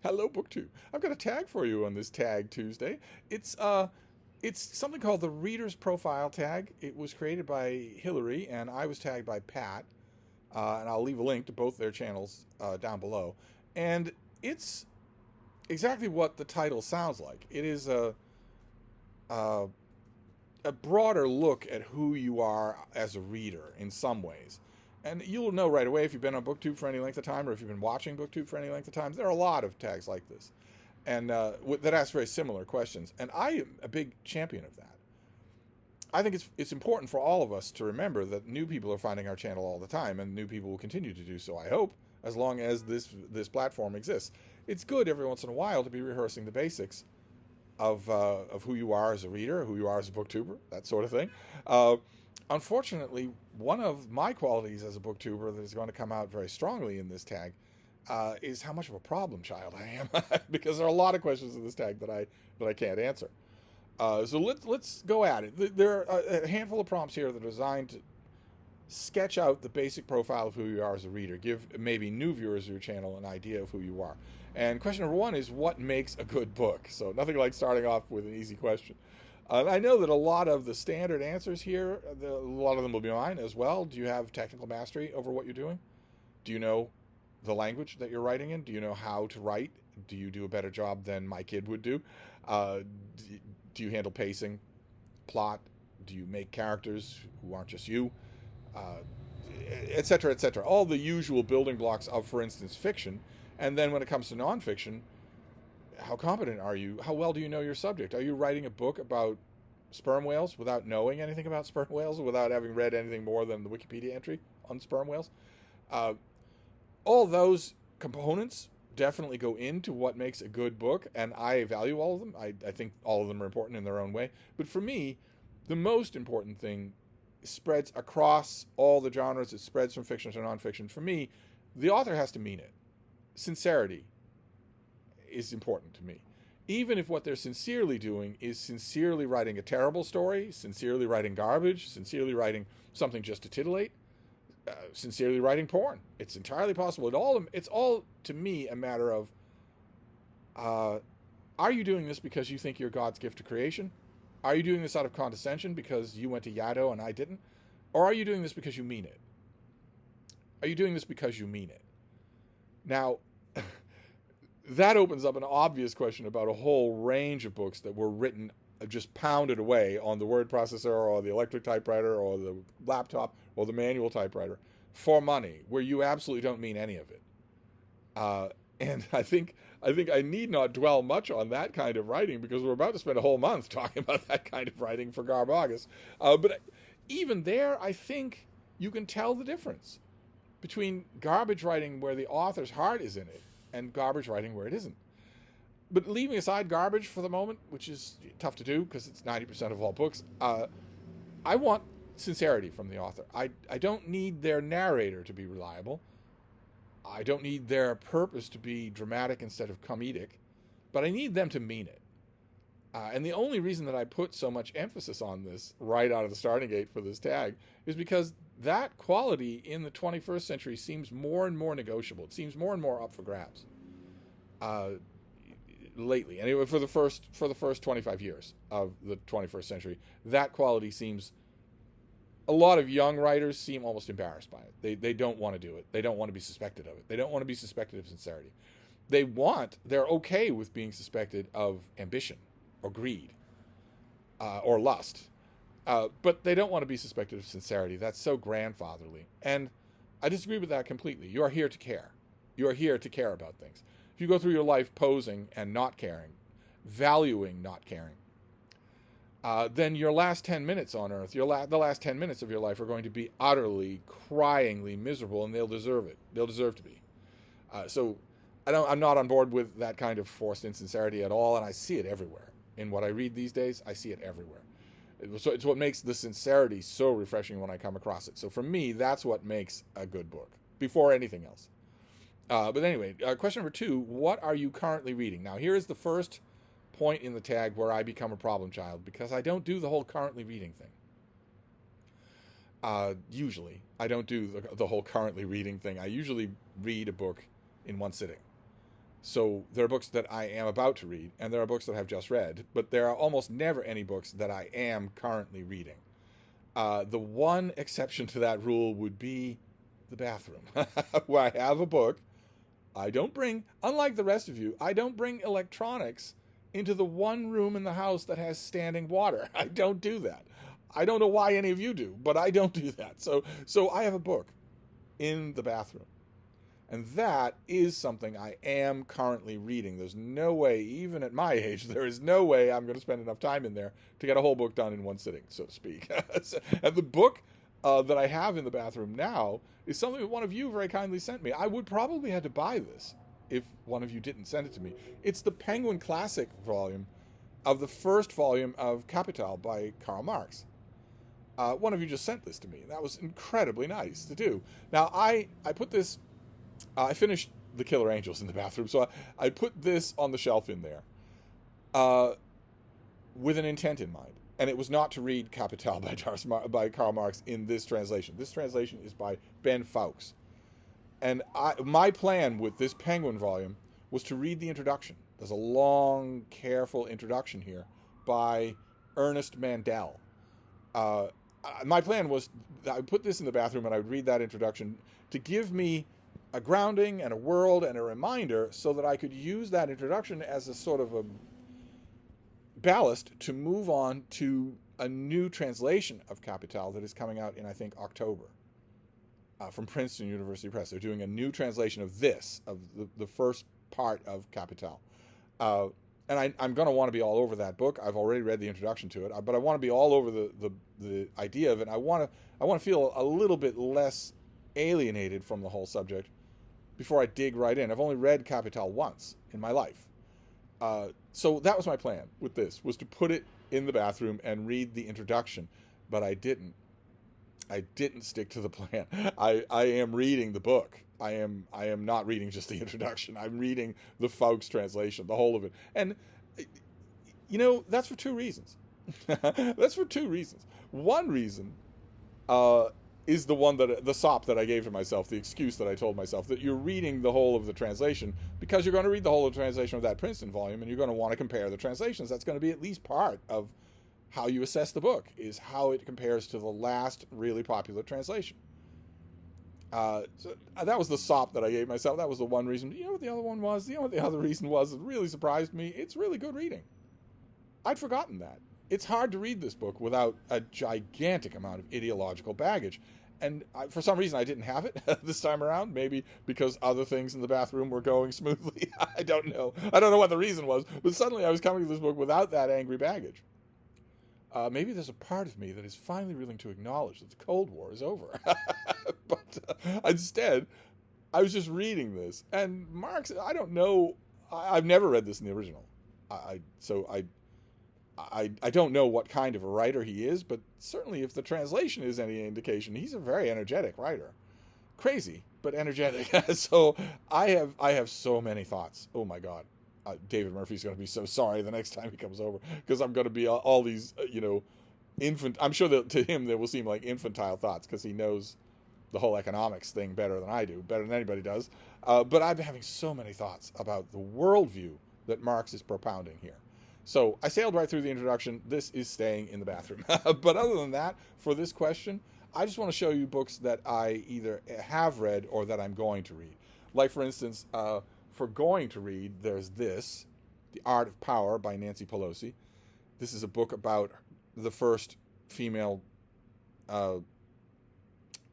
Hello, BookTube. I've got a tag for you on this Tag Tuesday. It's it's something called the Reader's Profile tag. It was created by Hillary, and I was tagged by Pat. And I'll leave a link to both their channels down below. And it's exactly what the title sounds like. It is a, a broader look at who you are as a reader in some ways. And you'll know right away if you've been on BookTube for any length of time or if you've been watching BookTube for any length of time. There are a lot of tags like this and that ask very similar questions. And I am a big champion of that. I think it's important for all of us to remember that new people are finding our channel all the time, and new people will continue to do so, I hope, as long as this platform exists. It's good every once in a while to be rehearsing the basics of who you are as a reader, who you are as a booktuber, that sort of thing. Unfortunately, one of my qualities as a booktuber that is going to come out very strongly in this tag is how much of a problem child I am, because there are a lot of questions in this tag that I can't answer. So let's go at it. There are a handful of prompts here that are designed to sketch out the basic profile of who you are as a reader, give maybe new viewers of your channel an idea of who you are. And question number one is, what makes a good book? So nothing like starting off with an easy question. I know that a lot of the standard answers here, a lot of them will be mine as well. Do you have technical mastery over what you're doing? Do you know the language that you're writing in? Do you know how to write? Do you do a better job than my kid would do? Do you handle pacing, plot? Do you make characters who aren't just you? Et cetera, et cetera. All the usual building blocks of, for instance, fiction. And then when it comes to nonfiction, how competent are you? How well do you know your subject? Are you writing a book about sperm whales without knowing anything about sperm whales, without having read anything more than the Wikipedia entry on sperm whales? All those components definitely go into what makes a good book, and I value all of them. I think all of them are important in their own way. But for me, the most important thing spreads across all the genres. It spreads from fiction to nonfiction. For me, the author has to mean it. Sincerity is important to me. Even if what they're sincerely doing is sincerely writing a terrible story, sincerely writing garbage, sincerely writing something just to titillate, sincerely writing porn. It's entirely possible. It's all, to me, a matter of, are you doing this because you think you're God's gift to creation? Are you doing this out of condescension because you went to Yaddo and I didn't? Or are you doing this because you mean it? Are you doing this because you mean it? Now, that opens up an obvious question about a whole range of books that were written, just pounded away on the word processor or the electric typewriter or the laptop or the manual typewriter for money, where you absolutely don't mean any of it. And I think I need not dwell much on that kind of writing, because we're about to spend a whole month talking about that kind of writing for Garbagus. But even there, I think you can tell the difference between garbage writing where the author's heart is in it and garbage writing where it isn't. But leaving aside garbage for the moment, which is tough to do because it's 90% of all books, I want sincerity from the author. I don't need their narrator to be reliable. I don't need their purpose to be dramatic instead of comedic, but I need them to mean it. And the only reason that I put so much emphasis on this right out of the starting gate for this tag is because that quality in the 21st century seems more and more negotiable. It seems more and more up for grabs. Lately, anyway, for the first 25 years of the 21st century, that quality seems, a lot of young writers seem almost embarrassed by it. They don't want to do it. They don't want to be suspected of it. They don't want to be suspected of sincerity. They're okay with being suspected of ambition or greed or lust, but they don't want to be suspected of sincerity. That's so grandfatherly, and I disagree with that completely. You are here to care. You are here to care about things. If you go through your life posing and not caring, valuing not caring, then your last 10 minutes on Earth, the last 10 minutes of your life are going to be utterly, cryingly miserable, and they'll deserve it. They'll deserve to be. So I'm not on board with that kind of forced insincerity at all, and I see it everywhere. In what I read these days, I see it everywhere. So it's what makes the sincerity so refreshing when I come across it. So for me, that's what makes a good book, before anything else. But anyway, question number 2, what are you currently reading? Now, here is the first point in the tag where I become a problem child, because I don't do the whole currently reading thing. Usually, I don't do the whole currently reading thing. I usually read a book in one sitting. So there are books that I am about to read, and there are books that I've just read, but there are almost never any books that I am currently reading. The one exception to that rule would be the bathroom, where I have a book. I don't bring, unlike the rest of you, I don't bring electronics into the one room in the house that has standing water. I don't do that. I don't know why any of you do, but I don't do that. So I have a book in the bathroom. And that is something I am currently reading. There's no way, even at my age, there is no way I'm going to spend enough time in there to get a whole book done in one sitting, so to speak. And the book that I have in the bathroom now is something that one of you very kindly sent me. I would probably have to buy this if one of you didn't send it to me. It's the Penguin Classic volume of the first volume of Capital by Karl Marx. One of you just sent this to me. That was incredibly nice to do. Now, I put this... I finished The Killer Angels in the bathroom, so I put this on the shelf in there with an intent in mind. And it was not to read Capital by Karl Marx in this translation. This translation is by Ben Fawkes. And my plan with this Penguin volume was to read the introduction. There's a long, careful introduction here by Ernest Mandel. My plan was that I would put this in the bathroom and I would read that introduction to give me a grounding and a world and a reminder so that I could use that introduction as a sort of a ballast to move on to a new translation of Capital that is coming out in, I think, October from Princeton University Press. They're doing a new translation of this, of the first part of Capital. And I'm going to want to be all over that book. I've already read the introduction to it, but I want to be all over the idea of it. I want to feel a little bit less alienated from the whole subject before I dig right in. I've only read Capital once in my life. So that was my plan with this, was to put it in the bathroom and read the introduction, but I didn't. I didn't stick to the plan. I am reading the book. I am not reading just the introduction. I'm reading the Fawkes translation, the whole of it. And, that's for two reasons. That's for two reasons. One reason is the sop that I gave to myself, the excuse that I told myself, that you're reading the whole of the translation because you're going to read the whole of the translation of that Princeton volume and you're going to want to compare the translations. That's going to be at least part of how you assess the book, is how it compares to the last really popular translation. So that was the sop that I gave myself. That was the one reason. You know what the other one was? You know what the other reason was? It really surprised me. It's really good reading. I'd forgotten that. It's hard to read this book without a gigantic amount of ideological baggage. And for some reason, I didn't have it this time around. Maybe because other things in the bathroom were going smoothly. I don't know. I don't know what the reason was. But suddenly I was coming to this book without that angry baggage. Maybe there's a part of me that is finally willing to acknowledge that the Cold War is over. But instead, I was just reading this. And Marx, I don't know. I've never read this in the original. I don't know what kind of a writer he is, but certainly if the translation is any indication, he's a very energetic writer. Crazy, but energetic. So I have so many thoughts. Oh my God. David Murphy's going to be so sorry the next time he comes over, because I'm going to be all these, I'm sure that to him they will seem like infantile thoughts because he knows the whole economics thing better than I do, better than anybody does. But I've been having so many thoughts about the worldview that Marx is propounding here. So I sailed right through the introduction. This is staying in the bathroom. But other than that, for this question, I just want to show you books that I either have read or that I'm going to read. Like, for instance, for going to read, there's this, The Art of Power by Nancy Pelosi. This is a book about the first female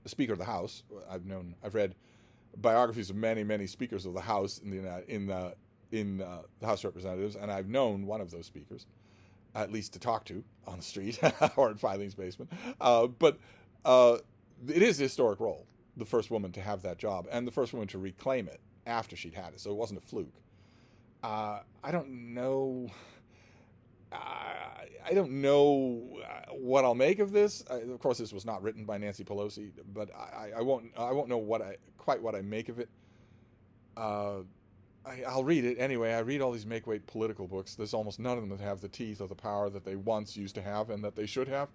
Speaker of the House. I've read biographies of many, many speakers of the House in the House of Representatives, and I've known one of those speakers, at least to talk to on the street or in Filing's basement. But it is a historic role, the first woman to have that job, and the first woman to reclaim it after she'd had it, so it wasn't a fluke. I don't know what I'll make of this. Of course, this was not written by Nancy Pelosi, but I won't know what I make of it. I'll read it anyway. I read all these make-weight political books. There's almost none of them that have the teeth or the power that they once used to have and that they should have.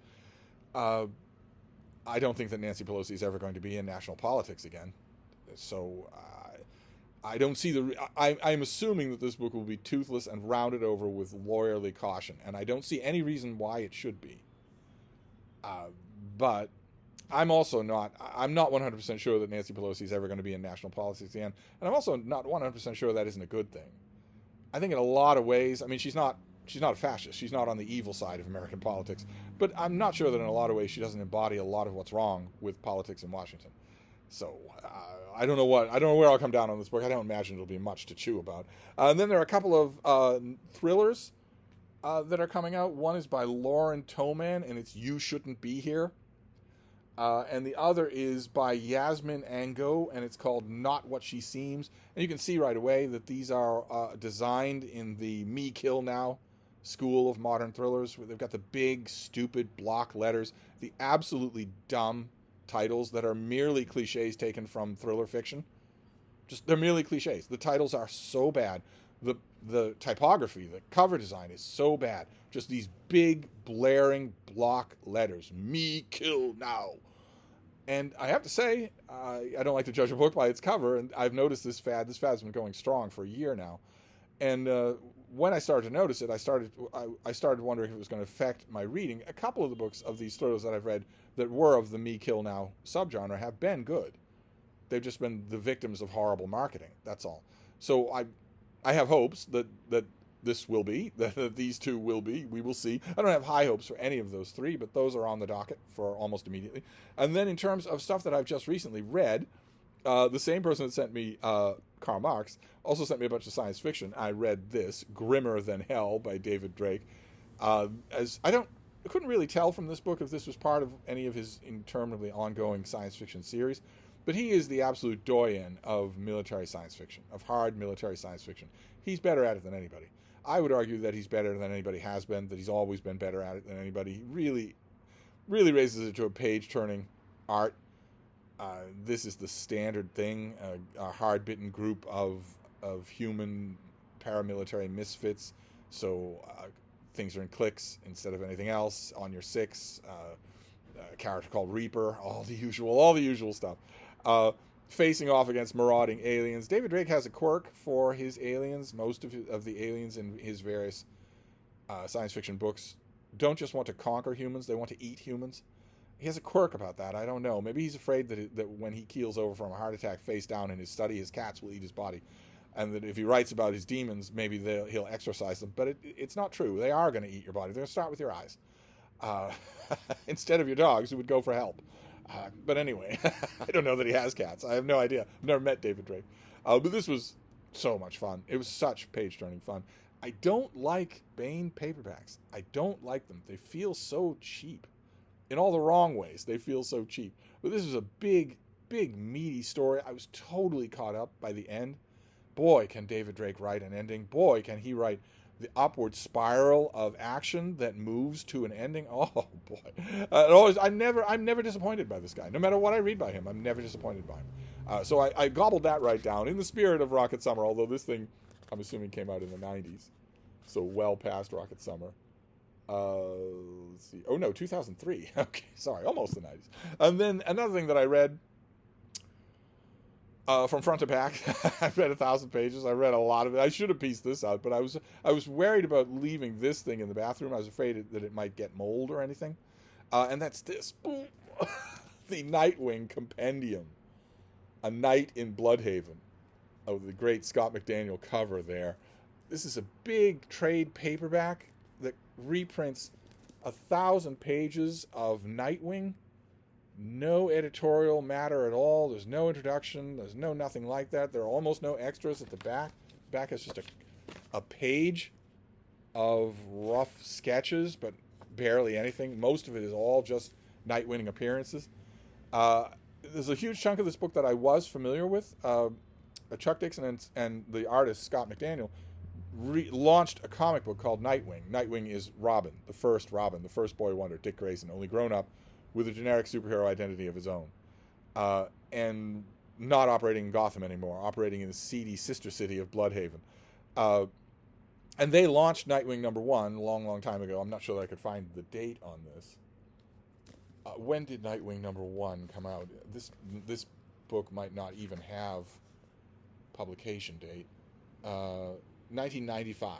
I don't think that Nancy Pelosi is ever going to be in national politics again. So I don't see the. I'm assuming that this book will be toothless and rounded over with lawyerly caution, and I don't see any reason why it should be. But I'm also not. I'm not 100% sure that Nancy Pelosi is ever going to be in national politics again, and I'm also not 100% sure that isn't a good thing. I think in a lot of ways, I mean, she's not a fascist. She's not on the evil side of American politics, but I'm not sure that in a lot of ways she doesn't embody a lot of what's wrong with politics in Washington. So I don't know where I'll come down on this book. I don't imagine it'll be much to chew about. And then there are a couple of thrillers that are coming out. One is by Lauren Toman, and it's You Shouldn't Be Here. And the other is by Yasmin Ango, and it's called Not What She Seems. And you can see right away that these are designed in the Me Kill Now school of modern thrillers, where they've got the big, stupid block letters, the absolutely dumb titles that are merely cliches taken from thriller fiction. They're merely cliches. The titles are so bad. The typography, the cover design is so bad. Just these big, blaring block letters. Me Kill Now. And I have to say, I don't like to judge a book by its cover, and I've noticed this fad. This fad's been going strong for a year now. And when I started to notice it, I started wondering if it was going to affect my reading. A couple of the books of these thrillers that I've read that were of the Me Kill Now subgenre have been good. They've just been the victims of horrible marketing. That's all. So I have hopes that this will be, that these two will be. We will see. I don't have high hopes for any of those three, but those are on the docket for almost immediately. And then in terms of stuff that I've just recently read, the same person that sent me Karl Marx also sent me a bunch of science fiction. I read this, Grimmer Than Hell by David Drake. I couldn't really tell from this book if this was part of any of his interminably ongoing science fiction series, but he is the absolute doyen of military science fiction, of hard military science fiction. He's better at it than anybody. I would argue that he's better than anybody has been, that he's always been better at it than anybody. He really, really raises it to a page-turning art. This is the standard thing, a hard-bitten group of human paramilitary misfits. So things are in cliques instead of anything else. On your six, a character called Reaper, all the usual stuff. Facing off against marauding aliens. David Drake has a quirk for his aliens. Most of the aliens in his various science fiction books don't just want to conquer humans, they want to eat humans. He has a quirk about that. I don't know. Maybe he's afraid that when he keels over from a heart attack face down in his study, his cats will eat his body. And that if he writes about his demons, maybe he'll exorcise them. But it's not true. They are going to eat your body. They're going to start with your eyes. Instead of your dogs, who would go for help. But anyway, I don't know that he has cats. I have no idea. I've never met David Drake. But this was so much fun. It was such page-turning fun. I don't like Bane paperbacks. I don't like them. They feel so cheap. In all the wrong ways, they feel so cheap. But this was a big, big, meaty story. I was totally caught up by the end. Boy, can David Drake write an ending. Boy, can he write the upward spiral of action that moves to an ending. Oh boy! I'm never disappointed by this guy. No matter what I read by him, I'm never disappointed by him. So I gobbled that right down in the spirit of Rocket Summer. Although this thing, I'm assuming, came out in the '90s, so well past Rocket Summer. Let's see. Oh no, 2003. Okay, sorry, almost the '90s. And then another thing that I read. From front to back, I've read 1,000 pages. I read a lot of it. I should have pieced this out, but I was worried about leaving this thing in the bathroom. I was afraid that it might get mold or anything. And that's this. The Nightwing Compendium. A Night in Bloodhaven. Oh, the great Scott McDaniel cover there. This is a big trade paperback that reprints 1,000 pages of Nightwing. No editorial matter at all. There's no introduction. There's nothing like that. There are almost no extras at the back. The back is just a page of rough sketches, but barely anything. Most of it is all just Nightwing appearances. There's a huge chunk of this book that I was familiar with. Chuck Dixon and the artist Scott McDaniel launched a comic book called Nightwing. Nightwing is Robin, the first boy wonder, Dick Grayson, only grown up, with a generic superhero identity of his own, and not operating in Gotham anymore, operating in the seedy sister city of Bloodhaven. And they launched Nightwing #1 a long, long time ago. I'm not sure that I could find the date on this. When did Nightwing #1 come out? This book might not even have publication date. 1995.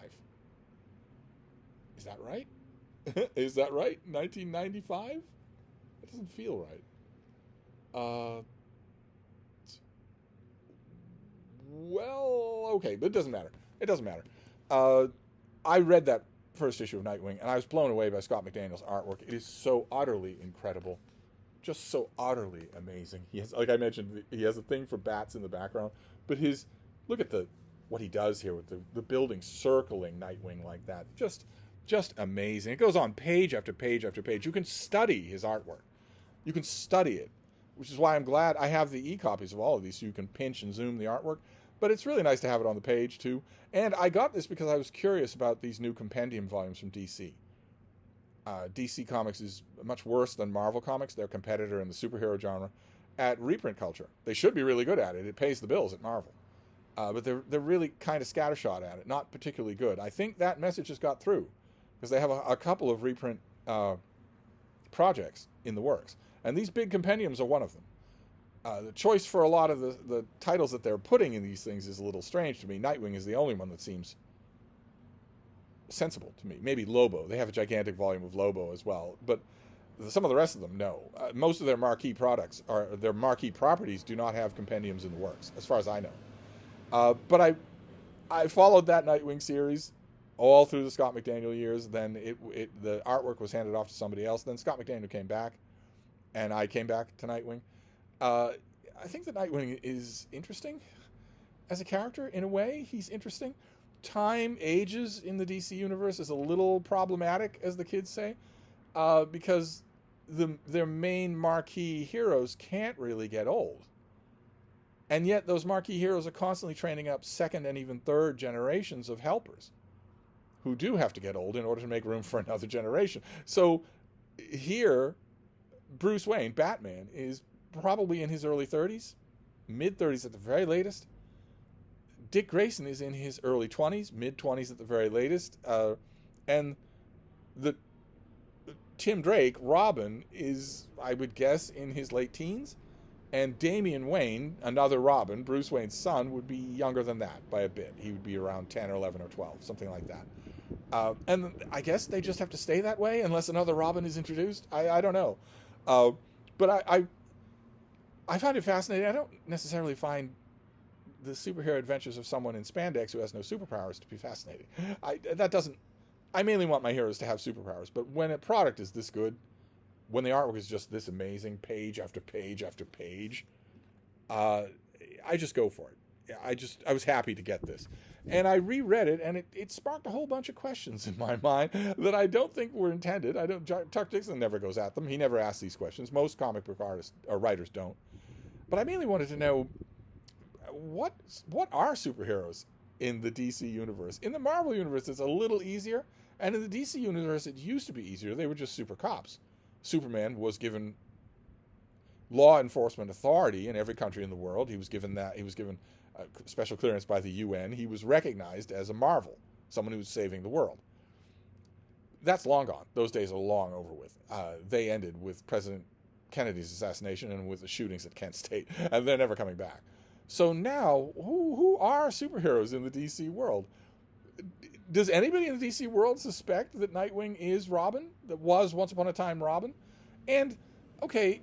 Is that right? Is that right? 1995? That doesn't feel right. Uh, well, okay, but it doesn't matter. It doesn't matter. Uh, I read that first issue of Nightwing, and I was blown away by Scott McDaniel's artwork. It is so utterly incredible, just so utterly amazing. He has, like I mentioned, he has a thing for bats in the background, but his look at what he does here with the building circling Nightwing like that, just amazing. It goes on page after page after page. You can study his artwork. You can study it, which is why I'm glad I have the e-copies of all of these, so you can pinch and zoom the artwork. But it's really nice to have it on the page, too. And I got this because I was curious about these new compendium volumes from DC. DC Comics is much worse than Marvel Comics, their competitor in the superhero genre, at reprint culture. They should be really good at it. It pays the bills at Marvel. But they're really kind of scattershot at it, not particularly good. I think that message has got through, because they have a couple of reprint projects in the works. And these big compendiums are one of them. The choice for a lot of the titles that they're putting in these things is a little strange to me. Nightwing is the only one that seems sensible to me. Maybe Lobo. They have a gigantic volume of Lobo as well. But some of the rest of them, no. Most of their marquee products, or their marquee properties, do not have compendiums in the works, as far as I know. But I followed that Nightwing series all through the Scott McDaniel years. Then the artwork was handed off to somebody else. Then Scott McDaniel came back, and I came back to Nightwing. I think that Nightwing is interesting as a character. In a way, he's interesting. Time ages in the DC universe is a little problematic, as the kids say, because their main marquee heroes can't really get old. And yet those marquee heroes are constantly training up second and even third generations of helpers who do have to get old in order to make room for another generation. So here, Bruce Wayne, Batman, is probably in his early 30s, mid-30s at the very latest. Dick Grayson is in his early 20s, mid-20s at the very latest. And the Tim Drake, Robin, is, I would guess, in his late teens. And Damian Wayne, another Robin, Bruce Wayne's son, would be younger than that by a bit. He would be around 10 or 11 or 12, something like that. And I guess they just have to stay that way unless another Robin is introduced. I don't know. But I find it fascinating. I don't necessarily find the superhero adventures of someone in spandex who has no superpowers to be fascinating. I mainly want my heroes to have superpowers, but when a product is this good, when the artwork is just this amazing, page after page after page, I just go for it. I was happy to get this. And I reread it, and it sparked a whole bunch of questions in my mind that I don't think were intended. Chuck Dixon never goes at them. He never asks these questions. Most comic book artists or writers don't. But I mainly wanted to know, what are superheroes in the DC universe? In the Marvel universe, it's a little easier. And in the DC universe, it used to be easier. They were just super cops. Superman was given law enforcement authority in every country in the world. He was given special clearance by the UN. He was recognized as a Marvel, someone who was saving the world. That's long gone. Those days are long over with. They ended with President Kennedy's assassination and with the shootings at Kent State, and they're never coming back. So now, who are superheroes in the DC world? Does anybody in the DC world suspect that Nightwing is Robin, that was once upon a time Robin? And, okay,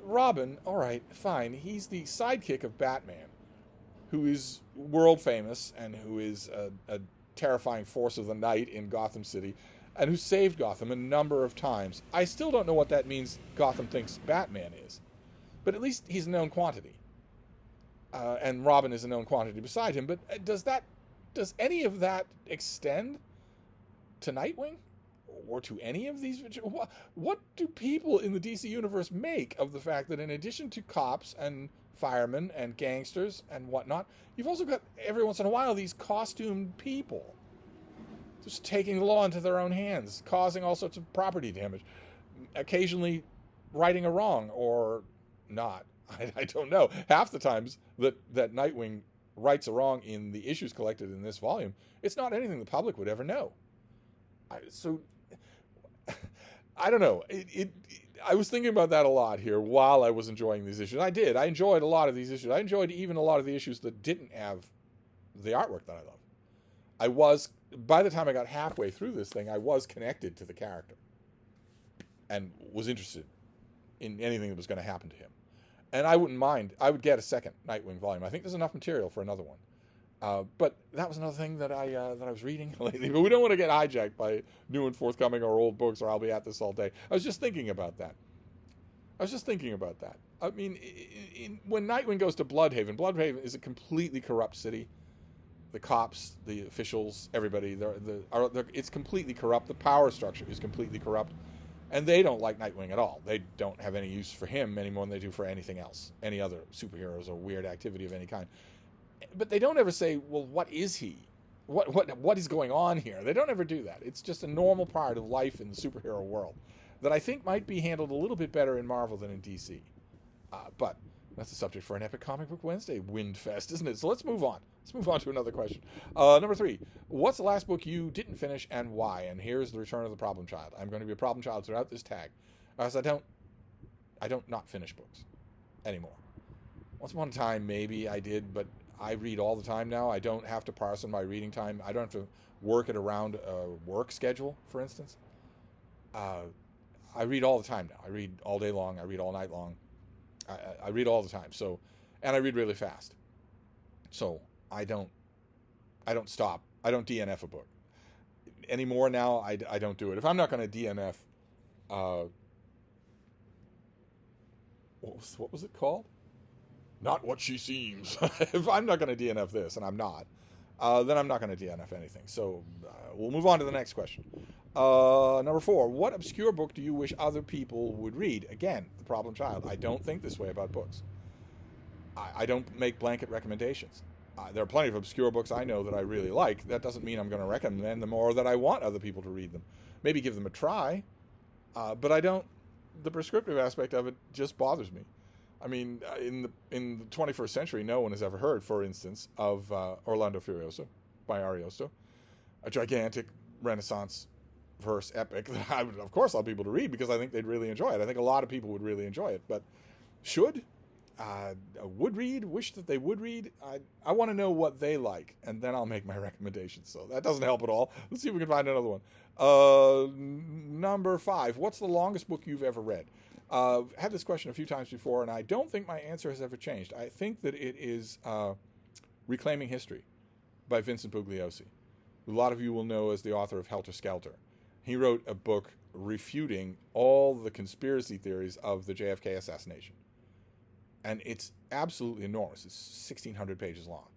Robin, all right, fine. He's the sidekick of Batman, who is world famous and who is a terrifying force of the night in Gotham City, and who saved Gotham a number of times. I still don't know what that means Gotham thinks Batman is, but at least he's a known quantity. And Robin is a known quantity beside him, but does any of that extend to Nightwing? Or to any of these? What do people in the DC universe make of the fact that in addition to cops and firemen and gangsters and whatnot, you've also got, every once in a while, these costumed people just taking the law into their own hands, causing all sorts of property damage, occasionally righting a wrong or not. I don't know. Half the times that Nightwing rights a wrong in the issues collected in this volume, it's not anything the public would ever know. So I don't know. I was thinking about that a lot here while I was enjoying these issues. I did. I enjoyed a lot of these issues. I enjoyed even a lot of the issues that didn't have the artwork that I love. I was, by the time I got halfway through this thing, I was connected to the character and was interested in anything that was going to happen to him. And I wouldn't mind. I would get a second Nightwing volume. I think there's enough material for another one. But that was another thing that I was reading lately. But we don't want to get hijacked by new and forthcoming or old books, or I'll be at this all day. I was just thinking about that. I mean, when Nightwing goes to Bloodhaven is a completely corrupt city. The cops, the officials, everybody, it's completely corrupt. The power structure is completely corrupt. And they don't like Nightwing at all. They don't have any use for him any more than they do for anything else, any other superheroes or weird activity of any kind. But they don't ever say, well, what is he? What is going on here? They don't ever do that. It's just a normal part of life in the superhero world that I think might be handled a little bit better in Marvel than in DC. But that's a subject for an Epic Comic Book Wednesday Windfest, isn't it? So let's move on. Let's move on to another question. Number 3, what's the last book you didn't finish and why? And here's the return of the problem child. I'm going to be a problem child throughout this tag, because I don't not finish books anymore. Once upon a time, maybe I did, but I read all the time now. I don't have to parse in my reading time. I don't have to work it around a work schedule, for instance. I read all the time now. I read all day long. I read all night long. I read all the time. So, and I read really fast. So I don't stop. I don't DNF a book anymore now. I don't do it. If I'm not going to DNF, what was it called? Not What She Seems. If I'm not going to DNF this, and I'm not, then I'm not going to DNF anything. So we'll move on to the next question. Number 4, what obscure book do you wish other people would read? Again, the problem child. I don't think this way about books. I don't make blanket recommendations. There are plenty of obscure books I know that I really like. That doesn't mean I'm going to recommend them or that I want other people to read them. Maybe give them a try, but I don't. The prescriptive aspect of it just bothers me. I mean, in the 21st century, no one has ever heard, for instance, of Orlando Furioso by Ariosto, a gigantic Renaissance verse epic that I would, of course, allow people to read because I think they'd really enjoy it. I think a lot of people would really enjoy it, but would read, wish that they would read. I want to know what they like, and then I'll make my recommendations. So that doesn't help at all. Let's see if we can find another one. Number 5, what's the longest book you've ever read? I've had this question a few times before, and I don't think my answer has ever changed. I think that it is Reclaiming History by Vincent Pugliosi, who a lot of you will know as the author of Helter Skelter. He wrote a book refuting all the conspiracy theories of the JFK assassination. And it's absolutely enormous. It's 1,600 pages long.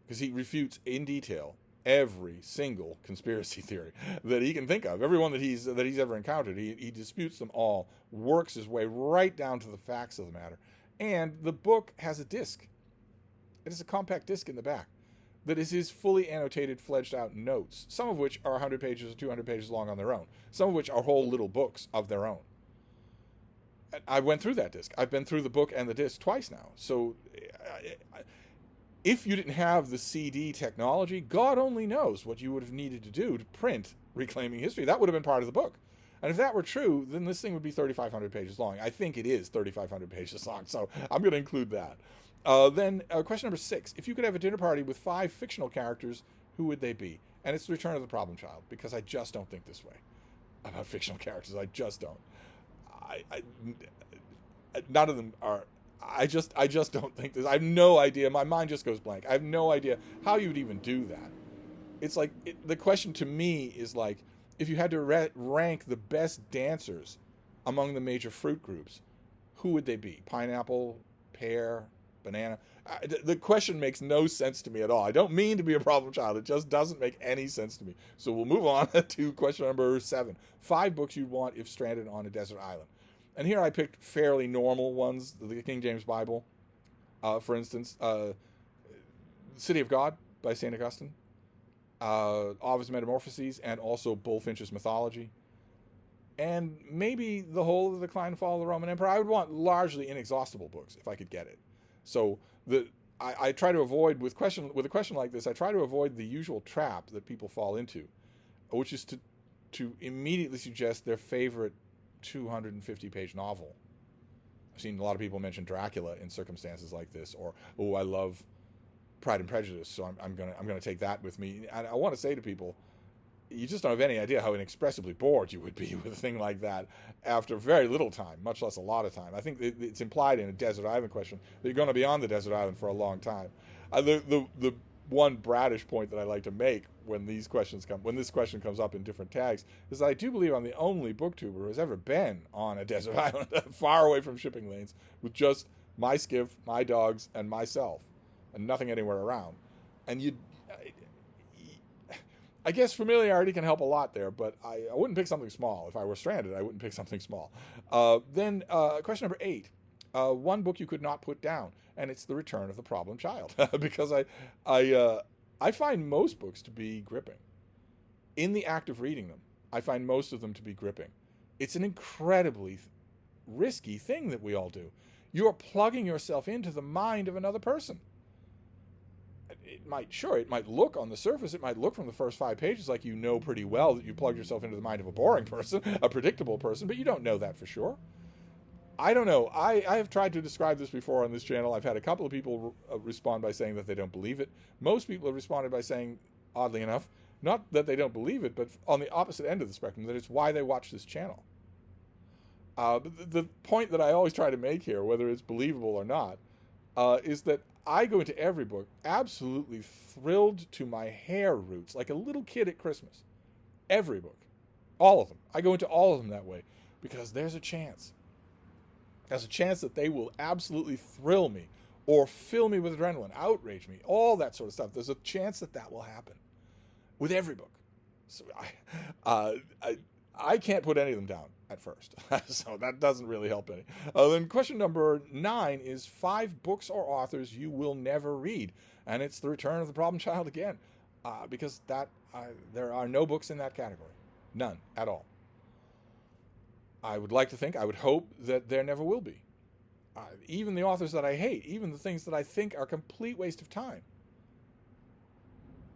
Because he refutes in detail every single conspiracy theory that he can think of. Every one that he's ever encountered. He disputes them all, works his way right down to the facts of the matter. And the book has a disc. It is a compact disc in the back that is his fully annotated, fledged out notes, some of which are 100 pages or 200 pages long on their own, some of which are whole little books of their own. I went through that disc. I've been through the book and the disc twice now. So if you didn't have the CD technology, God only knows what you would have needed to do to print Reclaiming History. That would have been part of the book. And if that were true, then this thing would be 3,500 pages long. I think it is 3,500 pages long, so I'm going to include that. Then question number 6. If you could have a dinner party with 5 fictional characters, who would they be? And it's the Return of the Problem Child, because I just don't think this way about fictional characters. I just don't. None of them are. I just don't think this. I have no idea. My mind just goes blank. I have no idea how you would even do that. It's like the question to me is like, if you had to rank the best dancers among the major fruit groups, who would they be? Pineapple, pear, banana? The question makes no sense to me at all. I don't mean to be a problem child. It just doesn't make any sense to me. So we'll move on to question number 7. 5 books you'd want if stranded on a desert island. And here I picked fairly normal ones. The King James Bible, for instance. City of God by St. Augustine. Ovid's Metamorphoses, and also Bullfinch's Mythology. And maybe the whole of the Decline and Fall of the Roman Empire. I would want largely inexhaustible books if I could get it. So I try to avoid, with a question like this, I try to avoid the usual trap that people fall into, which is to immediately suggest their favorite 250-page novel. I've seen a lot of people mention Dracula in circumstances like this, or, oh, I love Pride and Prejudice, so I'm gonna take that with me. And I want to say to people, you just don't have any idea how inexpressibly bored you would be with a thing like that after very little time, much less a lot of time. I think it's implied in a desert island question that you're going to be on the desert island for a long time. The one bratish point that I like to make when this question comes up in different tags is that I do believe I'm the only booktuber who has ever been on a desert island far away from shipping lanes with just my skiff, my dogs, and myself, and nothing anywhere around. And I guess familiarity can help a lot there, but I wouldn't pick something small. If I were stranded, I wouldn't pick something small. Then question number 8. One book you could not put down, and it's The Return of the Problem Child, because I find most books to be gripping. In the act of reading them, I find most of them to be gripping. It's an incredibly risky thing that we all do. You're plugging yourself into the mind of another person. It might look on the surface, it might look from the first 5 pages like you know pretty well that you plugged yourself into the mind of a boring person, a predictable person, but you don't know that for sure. I don't know. I have tried to describe this before on this channel. I've had a couple of people respond by saying that they don't believe it. Most people have responded by saying, oddly enough, not that they don't believe it, but on the opposite end of the spectrum, that it's why they watch this channel. But the point that I always try to make here, whether it's believable or not, is that I go into every book absolutely thrilled to my hair roots, like a little kid at Christmas. Every book. All of them. I go into all of them that way because there's a chance. There's a chance that they will absolutely thrill me or fill me with adrenaline, outrage me, all that sort of stuff. There's a chance that that will happen with every book. So I can't put any of them down at first. So that doesn't really help any. Then question number 9 is 5 books or authors you will never read. And it's The Return of the Problem Child again. Because there are no books in that category. None at all. I would hope that there never will be. Even the authors that I hate, even the things that I think are a complete waste of time.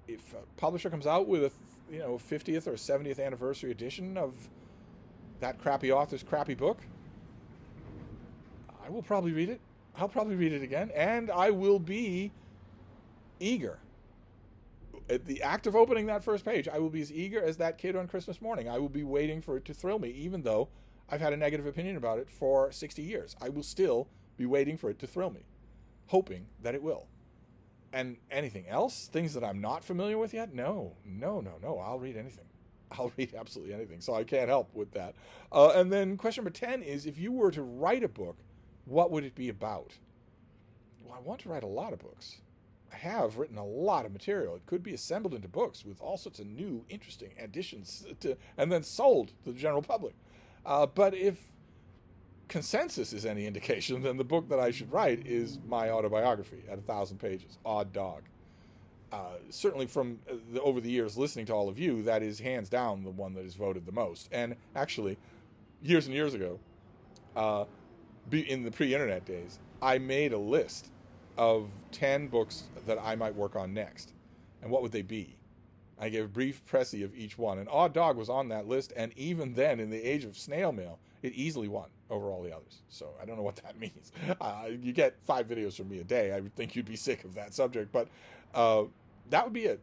If a publisher comes out with a 50th or 70th anniversary edition of that crappy author's crappy book, I will probably read it. I'll probably read it again, and I will be eager. At the act of opening that first page, I will be as eager as that kid on Christmas morning. I will be waiting for it to thrill me, even though I've had a negative opinion about it for 60 years. I will still be waiting for it to thrill me, hoping that it will. And anything else? Things that I'm not familiar with yet? No. I'll read anything. I'll read absolutely anything. So I can't help with that. And then question number 10 is, if you were to write a book, what would it be about? Well, I want to write a lot of books. I have written a lot of material. It could be assembled into books with all sorts of new, interesting additions and then sold to the general public. But if consensus is any indication, then the book that I should write is my autobiography at 1,000 pages, Odd Dog. Certainly from over the years listening to all of you, that is hands down the one that is voted the most. And actually, years and years ago, in the pre-internet days, I made a list of 10 books that I might work on next. And what would they be? I gave a brief précis of each one. And Odd Dog was on that list, and even then, in the age of snail mail, it easily won over all the others. So I don't know what that means. You get 5 videos from me a day. I would think you'd be sick of that subject. But that would be it.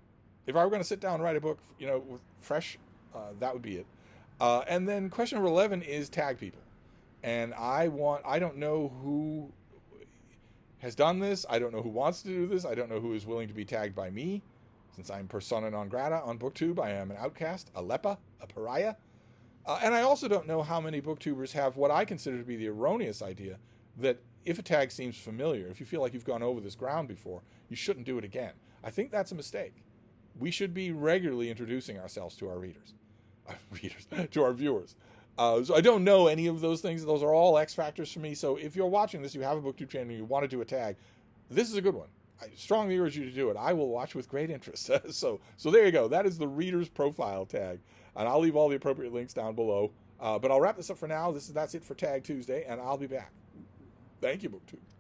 If I were going to sit down and write a book, with fresh, that would be it. And then question number 11 is tag people. And I don't know who has done this. I don't know who wants to do this. I don't know who is willing to be tagged by me. Since I'm persona non grata on BookTube, I am an outcast, a leper, a pariah. And I also don't know how many booktubers have what I consider to be the erroneous idea that if a tag seems familiar, if you feel like you've gone over this ground before, you shouldn't do it again. I think that's a mistake. We should be regularly introducing ourselves to our to our viewers. So I don't know any of those things. Those are all X factors for me. So if you're watching this, you have a BookTube channel, you want to do a tag, this is a good one. I strongly urge you to do it. I will watch with great interest. So there you go. That is the reader's profile tag. And I'll leave all the appropriate links down below. But I'll wrap this up for now. That's it for Tag Tuesday, and I'll be back. Thank you, BookTube.